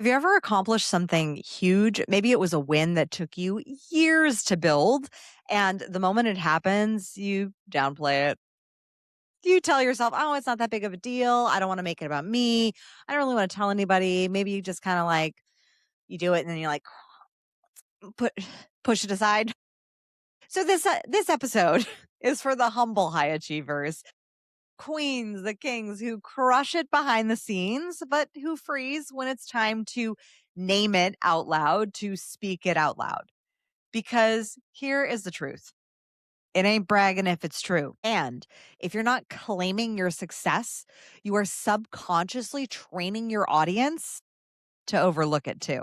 Have you ever accomplished something huge? Maybe it was a win that took you years to build, and the moment it happens, you downplay it. You tell yourself, oh, it's not that big of a deal. I don't want to make it about me. I don't really want to tell anybody. Maybe you just kind of like, you do it and then you like put, push it aside. So this episode is for the humble high achievers, queens, the kings who crush it behind the scenes, but who freeze when it's time to name it out loud, to speak it out loud. Because here is the truth. It ain't bragging if it's true. And if you're not claiming your success, you are subconsciously training your audience to overlook it too.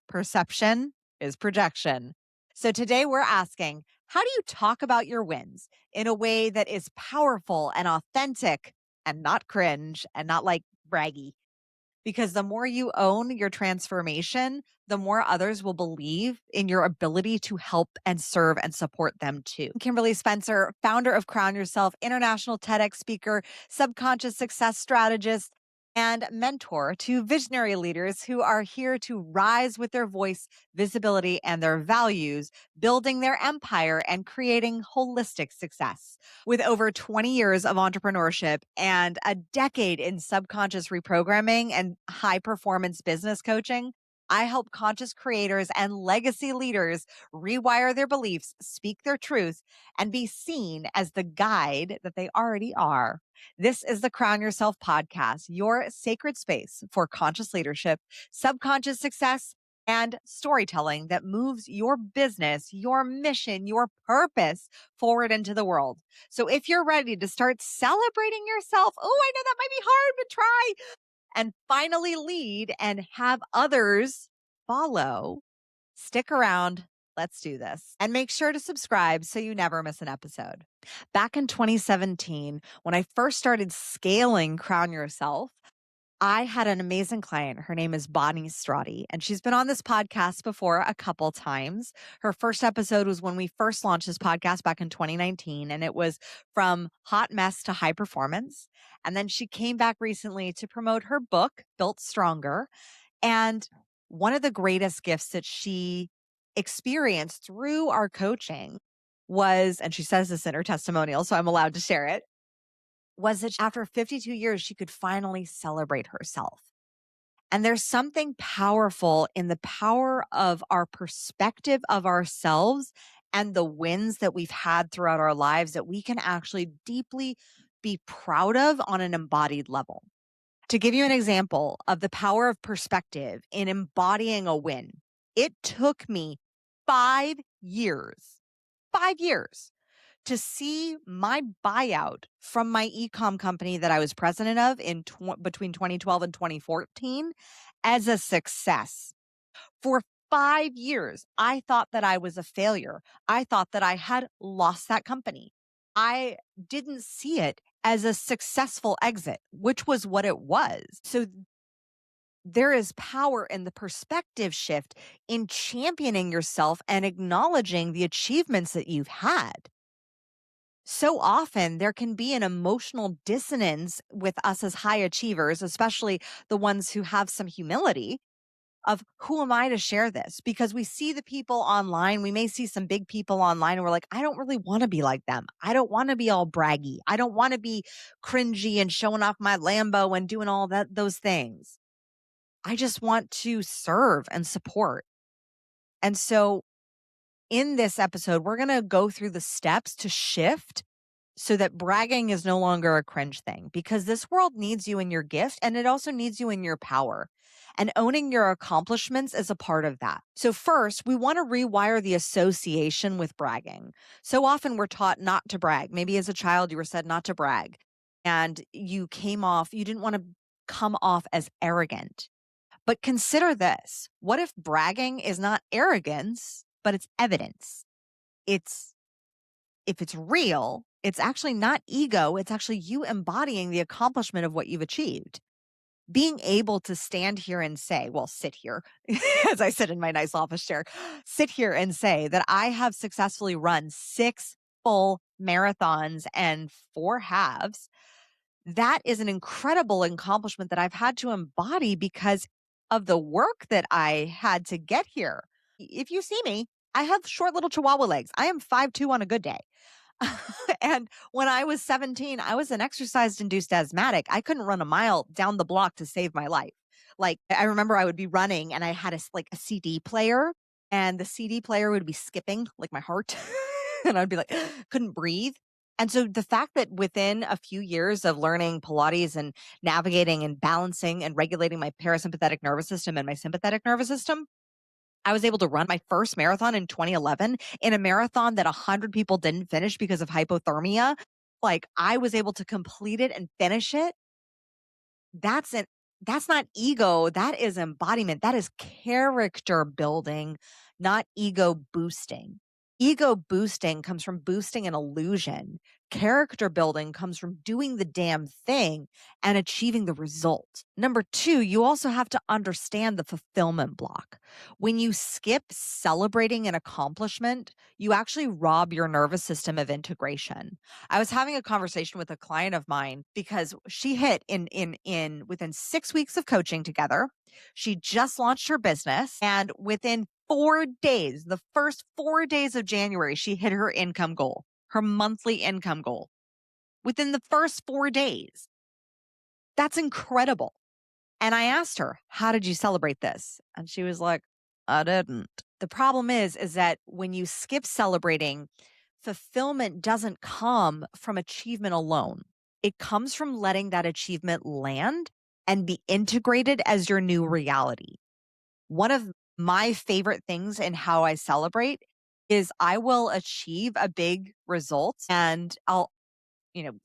Perception is projection. So today we're asking, how do you talk about your wins in a way that is powerful and authentic and not cringe and not like braggy? Because the more you own your transformation, the more others will believe in your ability to help and serve and support them too. Kimberly Spencer, founder of Crown Yourself, international TEDx speaker, subconscious success strategist, and mentor to visionary leaders who are here to rise with their voice, visibility, and their values, building their empire and creating holistic success. With over 20 years of entrepreneurship and a decade in subconscious reprogramming and high performance business coaching, I help conscious creators and legacy leaders rewire their beliefs, speak their truth, and be seen as the guide that they already are. This is the Crown Yourself podcast, your sacred space for conscious leadership, subconscious success, and storytelling that moves your business, your mission, your purpose forward into the world. So if you're ready to start celebrating yourself, oh, I know that might be hard, but try and finally lead and have others follow, stick around. Let's do this. And make sure to subscribe so you never miss an episode. Back in 2017, when I first started scaling Crown Yourself, I had an amazing client. Her name is Bonnie Strati, and she's been on this podcast before a couple times. Her first episode was when we first launched this podcast back in 2019, and it was from hot mess to high performance. And then she came back recently to promote her book, Built Stronger. And one of the greatest gifts that she experienced through our coaching was, and she says this in her testimonial, so I'm allowed to share it, was that after 52 years, she could finally celebrate herself. And there's something powerful in the power of our perspective of ourselves and the wins that we've had throughout our lives that we can actually deeply be proud of on an embodied level. To give you an example of the power of perspective in embodying a win, it took me 5 years, 5 years to see my buyout from my e-com company that I was president of in between 2012 and 2014 as a success. For 5 years, I thought that I was a failure. I thought that I had lost that company. I didn't see it as a successful exit, which was what it was. So there is power in the perspective shift in championing yourself and acknowledging the achievements that you've had. So often there can be an emotional dissonance with us as high achievers, especially the ones who have some humility of who am I to share this? Because we see the people online, we may see some big people online and we're like, I don't really want to be like them. I don't want to be all braggy. I don't want to be cringy and showing off my Lambo and doing all those things. I just want to serve and support. And so in this episode, we're going to go through the steps to shift so that bragging is no longer a cringe thing, because this world needs you in your gift and it also needs you in your power. And owning your accomplishments is a part of that. So first, we want to rewire the association with bragging. So often we're taught not to brag. Maybe as a child, you were said not to brag and you didn't want to come off as arrogant. But consider this. What if bragging is not arrogance, but it's evidence? If it's real, it's actually not ego. It's actually you embodying the accomplishment of what you've achieved. Being able to stand here and say, well, sit here as I sit in my nice office chair, sit here and say that I have successfully run 6 full marathons and 4 halves. That is an incredible accomplishment that I've had to embody because of the work that I had to get here. If you see me, I have short little chihuahua legs. I am 5'2" on a good day. And when I was 17, I was an exercise induced asthmatic. I couldn't run a mile down the block to save my life. Like, I remember I would be running and I had like a CD player, and the CD player would be skipping like my heart. And I'd be like, couldn't breathe. And so the fact that within a few years of learning Pilates and navigating and balancing and regulating my parasympathetic nervous system and my sympathetic nervous system, I was able to run my first marathon in 2011 in a marathon that 100 people didn't finish because of hypothermia. Like, I was able to complete it and finish it. That's an that's not ego, that is embodiment. That is character building, not ego boosting. Ego boosting comes from boosting an illusion. Character building comes from doing the damn thing and achieving the result. Number 2, you also have to understand the fulfillment block. When you skip celebrating an accomplishment, you actually rob your nervous system of integration. I was having a conversation with a client of mine because she hit in within 6 weeks of coaching together. She just launched her business, and within 4 days, the first 4 days of January, she hit her income goal, her monthly income goal. Within the first 4 days. That's incredible. And I asked her, "How did you celebrate this?" And she was like, "I didn't." The problem is that when you skip celebrating, fulfillment doesn't come from achievement alone. It comes from letting that achievement land and be integrated as your new reality. One of my favorite things in how I celebrate is I will achieve a big result and I'll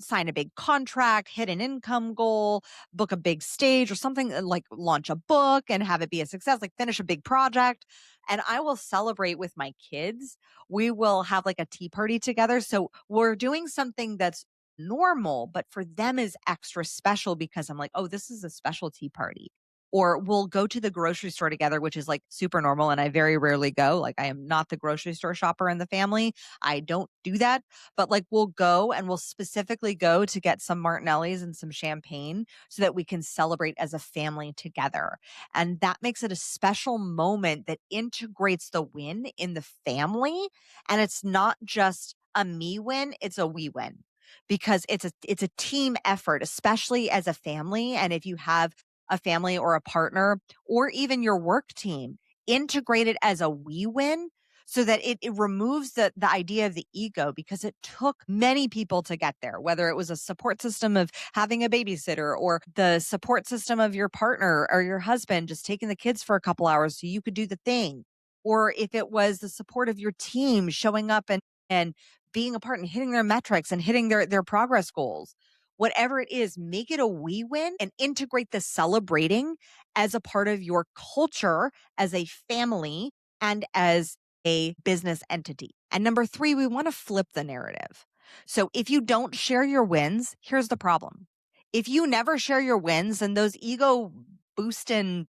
sign a big contract, hit an income goal, book a big stage or something, like launch a book and have it be a success, like finish a big project. And I will celebrate with my kids. We will have like a tea party together. So we're doing something that's normal, but for them is extra special because I'm like, oh, this is a special tea party. Or we'll go to the grocery store together, which is like super normal. And I very rarely go. Like, I am not the grocery store shopper in the family. I don't do that, but like we'll go and we'll specifically go to get some Martinellis and some champagne so that we can celebrate as a family together. And that makes it a special moment that integrates the win in the family. And it's not just a me win, it's a we win because it's a team effort, especially as a family. And if you have a family or a partner or even your work team, integrate it as a we win so that it removes the idea of the ego because it took many people to get there, whether it was a support system of having a babysitter or the support system of your partner or your husband just taking the kids for a couple hours so you could do the thing, or if it was the support of your team showing up and being a part and hitting their metrics and hitting their progress goals. Whatever it is, make it a we win and integrate the celebrating as a part of your culture, as a family, and as a business entity. And number 3, we want to flip the narrative. So if you don't share your wins, here's the problem. If you never share your wins and those ego boosting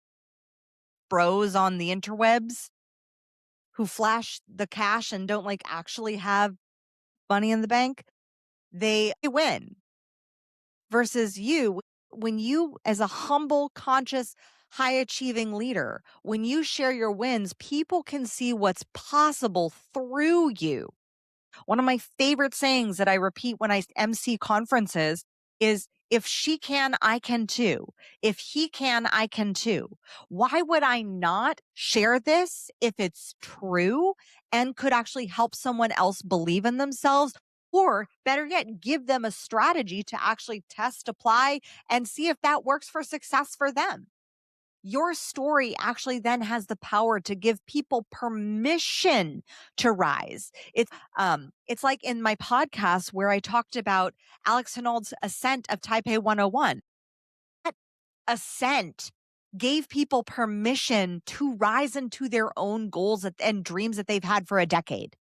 bros on the interwebs who flash the cash and don't like actually have money in the bank, they win versus you. When you, as a humble, conscious, high achieving leader, when you share your wins, people can see what's possible through you. One of my favorite sayings that I repeat when I MC conferences is, if she can, I can too. If he can, I can too. Why would I not share this if it's true and could actually help someone else believe in themselves? Or better yet, give them a strategy to actually test, apply, and see if that works for success for them. Your story actually then has the power to give people permission to rise. It's like in my podcast where I talked about Alex Honnold's ascent of Taipei 101. That ascent gave people permission to rise into their own goals and dreams that they've had for a decade.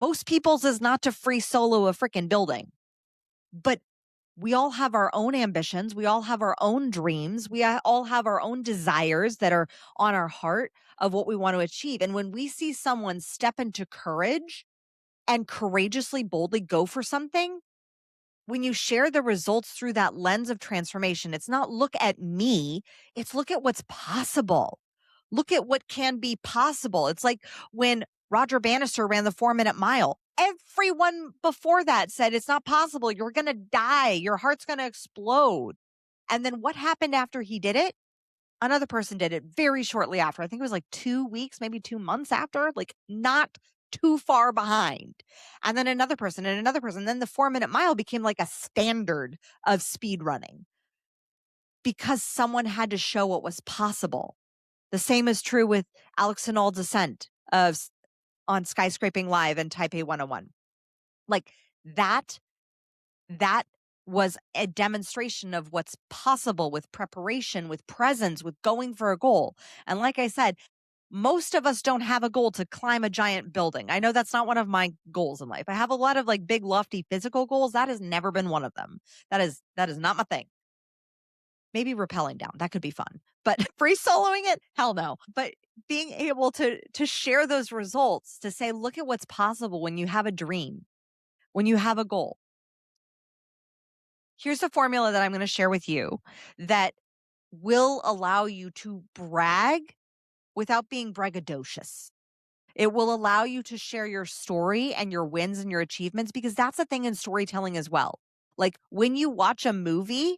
Most people's is not to free solo a freaking building, but we all have our own ambitions. We all have our own dreams. All have our own desires that are on our heart of what we want to achieve. And when we see someone step into courage and courageously, boldly go for something, When you share the results through that lens of transformation, it's not look at me, it's look at what's possible. Look at what can be possible. It's like when Roger Bannister ran the 4 minute mile. Everyone before that said it's not possible. You're going to die. Your heart's going to explode. And then what happened after he did it? Another person did it very shortly after. I think it was like 2 weeks, maybe 2 months after, like not too far behind. And then another person and another person. Then the 4 minute mile became like a standard of speed running because someone had to show what was possible. The same is true with Alex Honnold's ascent on Skyscraping Live and Taipei 101. Like that that was a demonstration of what's possible with preparation, with presence, with going for a goal. And like I said, most of us don't have a goal to climb a giant building. I know that's not one of my goals in life. I have a lot of like big, lofty physical goals. That has never been one of them. That is not my thing. Maybe rappelling down. That could be fun. But free soloing it? Hell no. But being able to share those results, to say, look at what's possible when you have a dream, when you have a goal. Here's a formula that I'm going to share with you that will allow you to brag without being braggadocious. It will allow you to share your story and your wins and your achievements, because that's a thing in storytelling as well. Like when you watch a movie,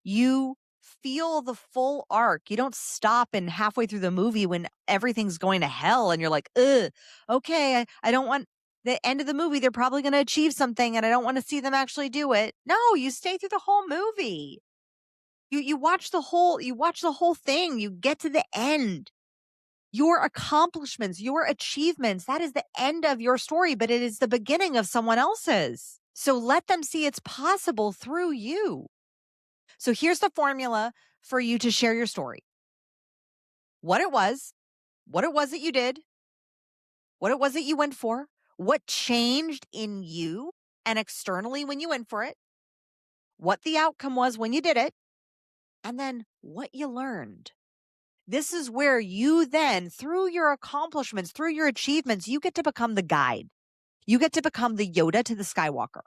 you feel the full arc. You don't stop and halfway through the movie when everything's going to hell and you're like, ugh, okay, I don't want the end of the movie. They're probably going to achieve something and I don't want to see them actually do it. No, you stay through the whole movie. You watch the whole thing. You get to the end. Your accomplishments, your achievements, that is the end of your story, but it is the beginning of someone else's. So let them see it's possible through you. So here's the formula for you to share your story. What it was that you did, what it was that you went for, what changed in you and externally when you went for it, what the outcome was when you did it, and then what you learned. This is where you then, through your accomplishments, through your achievements, you get to become the guide. You get to become the Yoda to the Skywalker.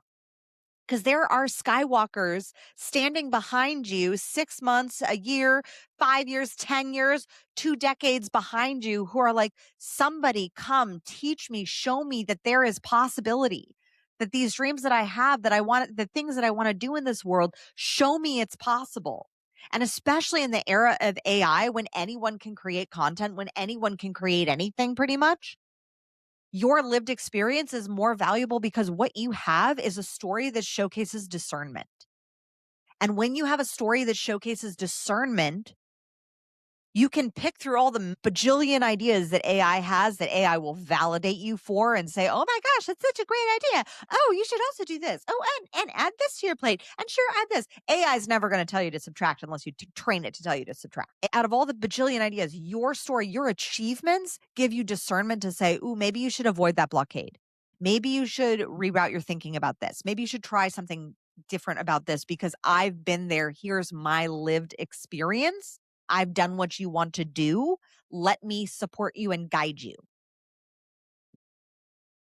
Because there are Skywalkers standing behind you 6 months, a year, 5 years, 10 years, 2 decades behind you, who are like, somebody come teach me, show me that there is possibility, that these dreams that I have, that I want, the things that I want to do in this world, show me it's possible. And especially in the era of AI, when anyone can create content, when anyone can create anything pretty much, your lived experience is more valuable because what you have is a story that showcases discernment. And when you have a story that showcases discernment, you can pick through all the bajillion ideas that AI has, that AI will validate you for and say, oh my gosh, that's such a great idea. Oh, you should also do this. Oh, and add this to your plate. And sure, add this. AI is never going to tell you to subtract unless you train it to tell you to subtract. Out of all the bajillion ideas, your story, your achievements give you discernment to say, ooh, maybe you should avoid that blockade. Maybe you should reroute your thinking about this. Maybe you should try something different about this because I've been there. Here's my lived experience. I've done what you want to do. Let me support you and guide you.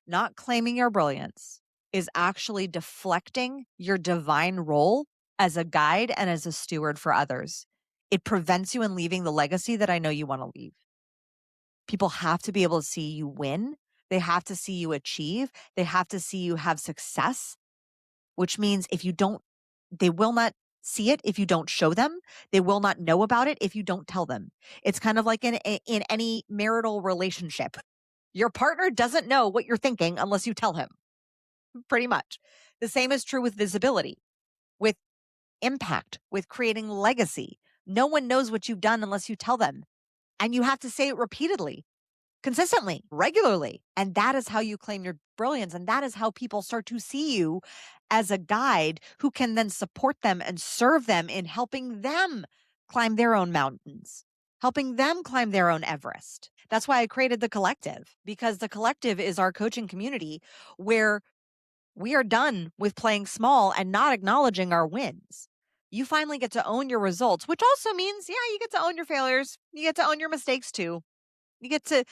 Not claiming your brilliance is actually deflecting your divine role as a guide and as a steward for others. It prevents you in leaving the legacy that I know you want to leave. People have to be able to see you win. They have to see you achieve. They have to see you have success, which means they will not see it if you don't show them. They will not know about it if you don't tell them. It's kind of like in any marital relationship. Your partner doesn't know what you're thinking unless you tell him, pretty much. The same is true with visibility, with impact, with creating legacy. No one knows what you've done unless you tell them. And you have to say it repeatedly, consistently, regularly. And that is how you claim your brilliance. And that is how people start to see you as a guide who can then support them and serve them in helping them climb their own mountains, helping them climb their own Everest. That's why I created the collective, because the collective is our coaching community where we are done with playing small and not acknowledging our wins. You finally get to own your results, which also means, yeah, you get to own your failures. You get to own your mistakes too. You get to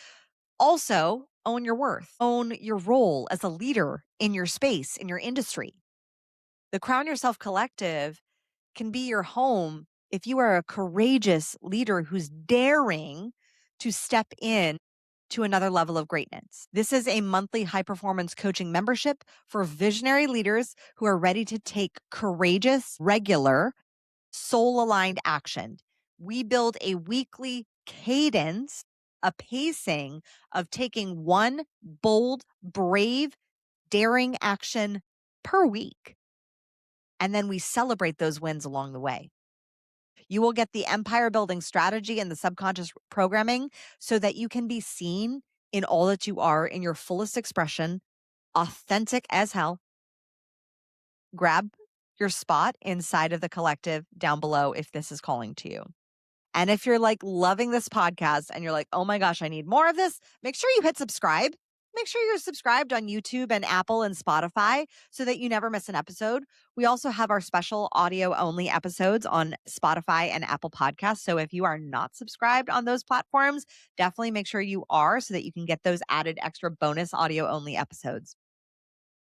also own your worth, own your role as a leader in your space, in your industry. The Crown Yourself Collective can be your home if you are a courageous leader who's daring to step in to another level of greatness. This is a monthly high performance coaching membership for visionary leaders who are ready to take courageous, regular, soul aligned action. We build a weekly cadence, a pacing of taking one bold, brave, daring action per week. And then we celebrate those wins along the way. You will get the empire building strategy and the subconscious programming so that you can be seen in all that you are in your fullest expression, authentic as hell. Grab your spot inside of the collective down below if this is calling to you. And if you're like loving this podcast and you're like, oh my gosh, I need more of this, make sure you hit subscribe. Make sure you're subscribed on YouTube and Apple and Spotify so that you never miss an episode. We also have our special audio only episodes on Spotify and Apple Podcasts. So if you are not subscribed on those platforms, definitely make sure you are so that you can get those added extra bonus audio only episodes.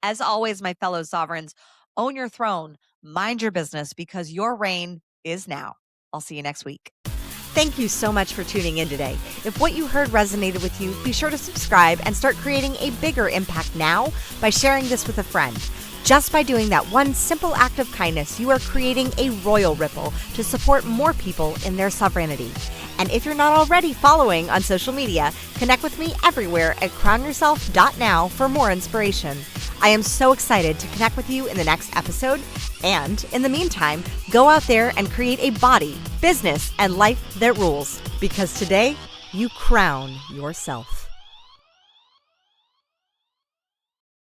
As always, my fellow sovereigns, own your throne, mind your business because your reign is now. I'll see you next week. Thank you so much for tuning in today. If what you heard resonated with you, be sure to subscribe and start creating a bigger impact now by sharing this with a friend. Just by doing that one simple act of kindness, you are creating a royal ripple to support more people in their sovereignty. And if you're not already following on social media, connect with me everywhere at crownyourself.now for more inspiration. I am so excited to connect with you in the next episode. And in the meantime, go out there and create a body, business, and life that rules. Because today, you crown yourself.